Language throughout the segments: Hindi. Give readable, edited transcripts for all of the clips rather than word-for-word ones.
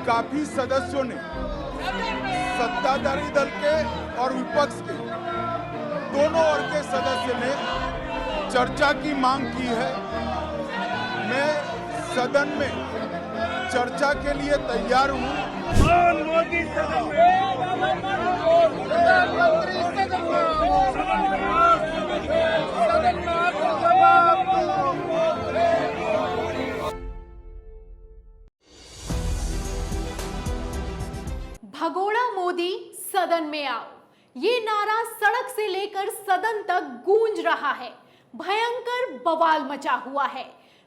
काफी सदस्यों ने सत्ताधारी दल के और विपक्ष के दोनों ओर के सदस्य ने चर्चा की मांग की है। मैं सदन में चर्चा के लिए तैयार हूं। मोदी सदन भगोड़ा मोदी सदन में आओ, ये नारा सड़क से लेकर सदन तक गूंज रहा है। भयंकर बवाल मचा हुआ है।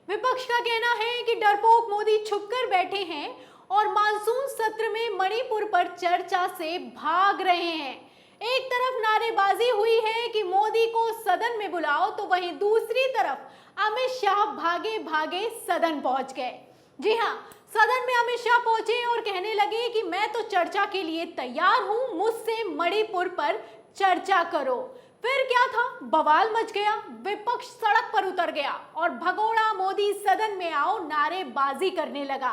विपक्ष का कहना है कि डरपोक मोदी छुपकर बैठे हैं और मानसून सत्र में मणिपुर पर चर्चा से भाग रहे हैं। एक तरफ नारेबाजी हुई है कि मोदी को सदन में बुलाओ, तो वहीं दूसरी तरफ अमित शाह भागे भागे सदन पहुंच गए। जी हां, सदन में अमित शाह पहुंचे और कहने लगे कि मैं तो चर्चा के लिए तैयार हूं, मुझसे मणिपुर पर चर्चा करो। फिर क्या था, बवाल मच गया। विपक्ष सड़क पर उतर गया और भगोड़ा मोदी सदन में आओ नारेबाजी करने लगा।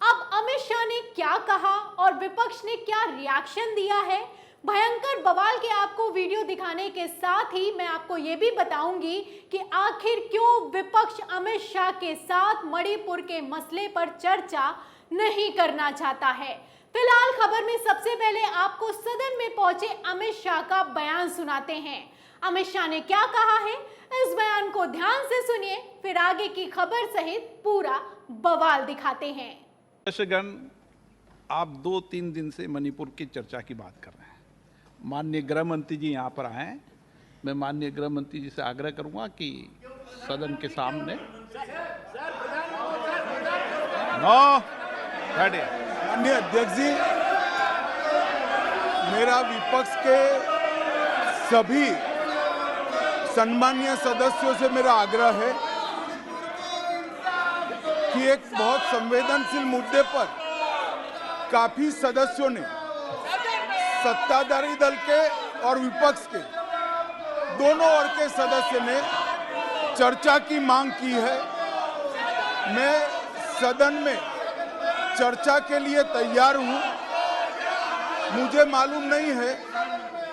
अब अमित शाह ने क्या कहा और विपक्ष ने क्या रिएक्शन दिया है, भयंकर बवाल के आपको वीडियो दिखाने के साथ ही मैं आपको ये भी बताऊंगी कि आखिर क्यों विपक्ष अमित शाह के साथ मणिपुर के मसले पर चर्चा नहीं करना चाहता है। फिलहाल खबर में सबसे पहले आपको सदन में पहुंचे अमित शाह का बयान सुनाते हैं। अमित शाह ने क्या कहा है, इस बयान को ध्यान से सुनिए, फिर आगे की खबर सहित पूरा बवाल दिखाते हैं। दर्शकगण, आप 2-3 दिन से मणिपुर की चर्चा की बात कर रहे हैं। माननीय गृह मंत्री जी यहाँ पर आए हैं। मैं माननीय गृह मंत्री जी से आग्रह करूंगा कि सदन के सामने माननीय अध्यक्ष जी, मेरा विपक्ष के सभी सम्मानीय सदस्यों से मेरा आग्रह है कि एक बहुत संवेदनशील मुद्दे पर काफी सदस्यों ने सत्ताधारी दल के और विपक्ष के दोनों ओर के सदस्य ने चर्चा की मांग की है। मैं सदन में चर्चा के लिए तैयार हूं। मुझे मालूम नहीं है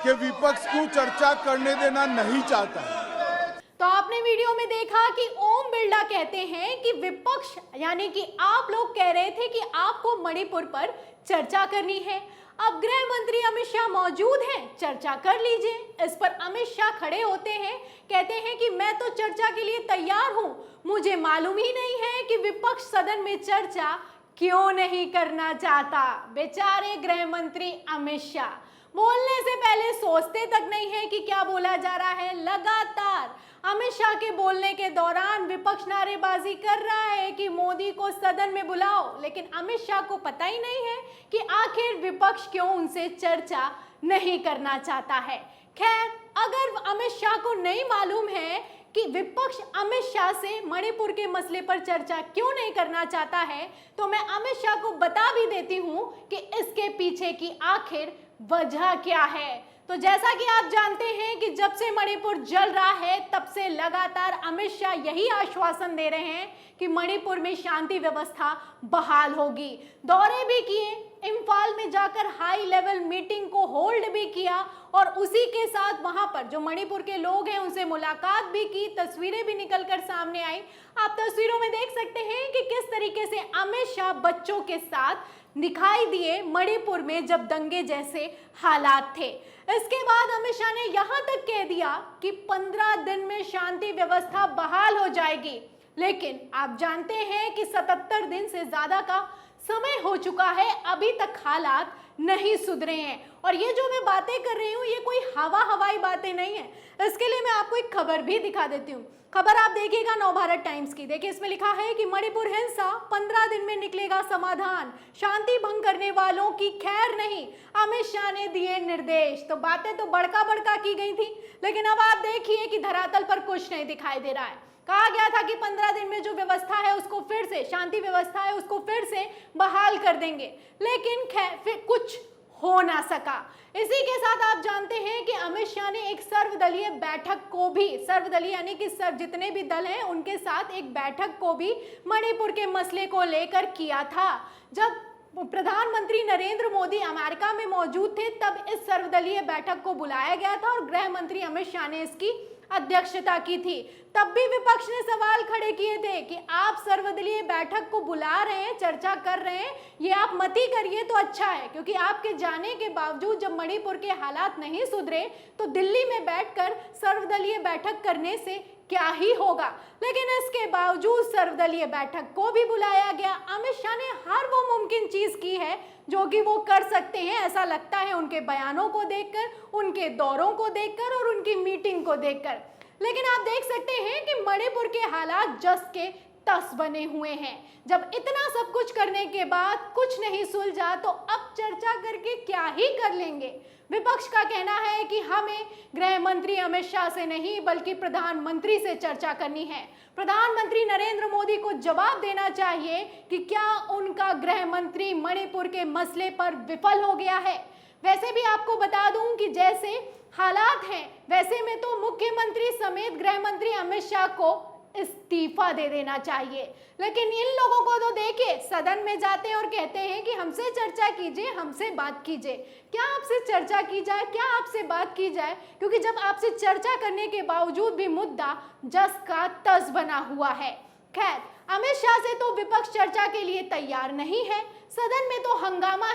कि विपक्ष क्यों चर्चा करने देना नहीं चाहता है। तो आपने वीडियो में देखा कि ओम बिरला कहते हैं कि विपक्ष यानी कि आप लोग कह रहे थे कि आपको मणिपुर पर चर्चा करनी है। अब गृह मंत्री अमित शाह मौजूद हैं, चर्चा कर लीजिए। इस पर अमित शाह खड़े होते हैं, कहते हैं कि मैं तो चर्चा के लिए तैयार हूं, मुझे मालूम ही नहीं है कि विपक्ष सदन में चर्चा क्यों नहीं करना चाहता। बेचारे गृह मंत्री अमित शाह बोलने से पहले सोचते तक नहीं है कि क्या बोला जा रहा है। लगातार अमित शाह के बोलने के दौरान विपक्ष नारेबाजी कर रहा है कि मोदी को सदन में बुलाओ, लेकिन अमित शाह को पता ही नहीं है कि आखिर विपक्ष क्यों उनसे चर्चा नहीं करना चाहता है। खैर, अगर अमित शाह को नहीं मालूम है कि विपक्ष अमित शाह से मणिपुर के मसले पर चर्चा क्यों नहीं करना चाहता है, तो मैं अमित शाह को बता भी देती हूं कि इसके पीछे की आखिर वजह क्या है। तो जैसा कि आप जानते हैं कि जब से मणिपुर जल रहा है तब से लगातार अमित शाह यही आश्वासन दे रहे हैं कि मणिपुर में शांति व्यवस्था बहाल होगी। दौरे भी किए, इम्फाल में जाकर हाई लेवल मीटिंग को होल्ड भी किया और उसी के साथ वहां पर जो मणिपुर के लोग हैं उनसे मुलाकात भी की। तस्वीरें भी निकलकर सामने आई। आप तस्वीरों में देख सकते हैं कि किस तरीके से अमित शाह बच्चों के साथ दिखाई दिए मणिपुर में जब दंगे जैसे हालात थे। इसके बाद अमित शाह ने यहां तक कह दिया कि 15 दिन में शांति व्यवस्था बहाल हो जाएगी, लेकिन आप जानते हैं कि 77 दिन से ज्यादा का समय हो चुका है, अभी तक हालात नहीं सुधरे हैं। और ये जो मैं बातें कर रही हूँ ये कोई हवाई बातें नहीं है। इसके लिए मैं आपको एक खबर भी दिखा देती हूँ। खबर आप देखिएगा नवभारत टाइम्स की। देखिए, इसमें लिखा है कि मणिपुर हिंसा 15 दिन में निकलेगा समाधान, शांति भंग करने वालों की खैर नहीं, अमित शाह ने दिए निर्देश। तो बातें तो बड़का की गई थी, लेकिन अब आप देखिए कि धरातल पर कुछ नहीं दिखाई दे रहा है। कहा गया था कि 15 दिन में जो व्यवस्था है उसको फिर से, शांति व्यवस्था है उसको फिर से बहाल कर देंगे, लेकिन फिर कुछ हो ना सका। इसी के साथ आप जानते हैं कि अमित शाह ने एक सर्वदलीय बैठक को भी, सर्वदलीय यानी कि जितने भी दल हैं उनके साथ एक बैठक को भी मणिपुर के मसले को लेकर किया था। जब प्रधानमंत्री नरेंद्र मोदी अमेरिका में मौजूद थे तब इस सर्वदलीय बैठक को बुलाया गया था और गृह मंत्री अमित शाह ने इसकी अध्यक्षता की थी। तब भी विपक्ष ने सवाल खड़े किए थे कि आप सर्वदलीय बैठक को बुला रहे हैं, चर्चा कर रहे हैं, ये आप मत ही करिए तो अच्छा है, क्योंकि आपके जाने के बावजूद जब मणिपुर के हालात नहीं सुधरे तो दिल्ली में बैठकर सर्वदलीय बैठक करने से क्या ही होगा। लेकिन इसके बावजूद सर्वदलीय बैठक को भी बुलाया गया। अमित शाह ने हर वो मुमकिन चीज की है जो कि वो कर सकते हैं, ऐसा लगता है उनके बयानों को देखकर, उनके दौरों को देखकर और उनकी मीटिंग को देखकर। लेकिन आप देख सकते हैं कि मणिपुर के हालात जस के तस बने हुए हैं। जब इतना सब कुछ करने के बाद कुछ नहीं सुलझा तो अब चर्चा करके क्या ही कर लेंगे। विपक्ष का कहना है कि हमें गृह मंत्री अमित शाह से नहीं बल्कि प्रधानमंत्री से चर्चा करनी है। प्रधानमंत्री नरेंद्र मोदी को जवाब देना चाहिए कि क्या उनका गृह मंत्री मणिपुर के मसले पर विफल हो गया है। वैसे भी आपको बता दूं कि जैसे हालात हैं वैसे में तो मुख्यमंत्री समेत गृह मंत्री अमित शाह को इस्तीफा दे देना चाहिए। लेकिन इन लोगों को तो देखिए, सदन में जाते हैं और कहते हैं कि हमसे चर्चा कीजिए, हमसे बात कीजिए। क्या आपसे चर्चा की जाए, क्या आपसे बात की जाए? क्योंकि जब आपसे चर्चा करने के बावजूद भी मुद्दा जस का तस बना हुआ है। खैर, अमित शाह से तो विपक्ष चर्चा के लिए तैयार नहीं है। सदन में तो हंगामा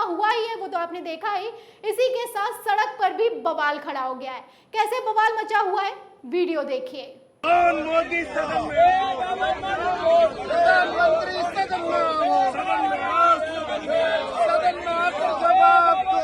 हुआ ही है, वो तो आपने देखा ही। इसी के साथ सड़क पर भी बवाल खड़ा हो गया है। कैसे बवाल मचा हुआ है, वीडियो देखिए। मोदी सदन में, प्रधानमंत्री सदन में आपको जवाब दो।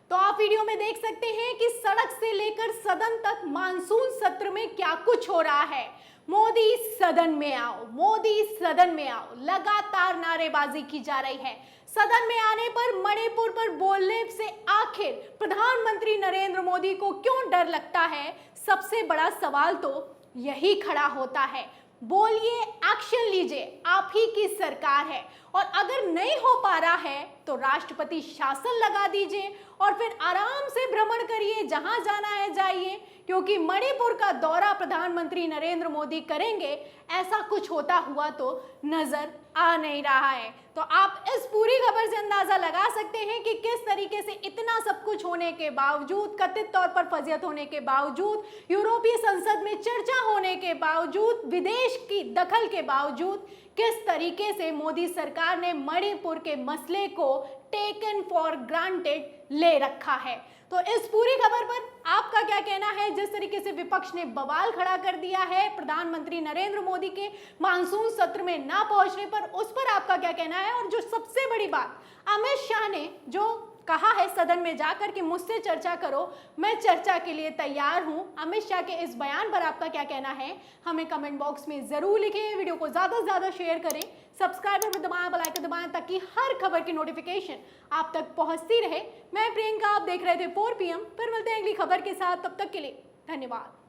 तो आप वीडियो में देख सकते हैं कि सड़क से लेकर सदन तक मानसून सत्र में क्या कुछ हो रहा है। मोदी सदन में आओ, मोदी सदन में आओ, लगातार नारेबाजी की जा रही है। सदन में आने पर, मणिपुर पर बोलने से आखिर प्रधानमंत्री नरेंद्र मोदी को क्यों डर लगता है? सबसे बड़ा सवाल तो यही खड़ा होता है। बोलिए, एक्शन लीजिए, आप ही की सरकार है। और अगर नहीं हो पा रहा है तो राष्ट्रपति शासन लगा दीजिए और फिर आराम से भ्रमण करिए, जहां जाना है जाइए, क्योंकि मणिपुर का दौरा प्रधानमंत्री नरेंद्र मोदी करेंगे, ऐसा कुछ होता हुआ तो नजर आ नहीं रहा है। तो आप इस पूरी खबर से अंदाजा लगा सकते हैं कि किस तरीके से इतना सब कुछ होने के बावजूद, कथित तौर पर फजीहत होने के बावजूद, यूरोपीय संसद में चर्चा होने के बावजूद, विदेश की दखल के बावजूद, किस तरीके से मोदी सरकार ने मणिपुर के मसले को टेकन फॉर ग्रांटेड ले रखा है। तो इस पूरी खबर पर आपका क्या कहना है? जिस तरीके से विपक्ष ने बवाल खड़ा कर दिया है प्रधानमंत्री नरेंद्र मोदी के मानसून सत्र में ना पहुंचने पर, उस पर आपका क्या कहना है? और जो सबसे बड़ी बात, अमित शाह ने जो कहा है सदन में जाकर कि मुझसे चर्चा करो, मैं चर्चा के लिए तैयार हूं, अमित शाह के इस बयान पर आपका क्या कहना है? हमें कमेंट बॉक्स में जरूर लिखें। वीडियो को ज्यादा से ज्यादा शेयर करें, सब्सक्राइब पर दबाएं, बेल आइकन दबाएं ताकि हर खबर की नोटिफिकेशन आप तक पहुंचती रहे। मैं प्रियंका, आप देख रहे थे 4 PM। फिर मिलते हैं अगली खबर के साथ, तब तक के लिए धन्यवाद।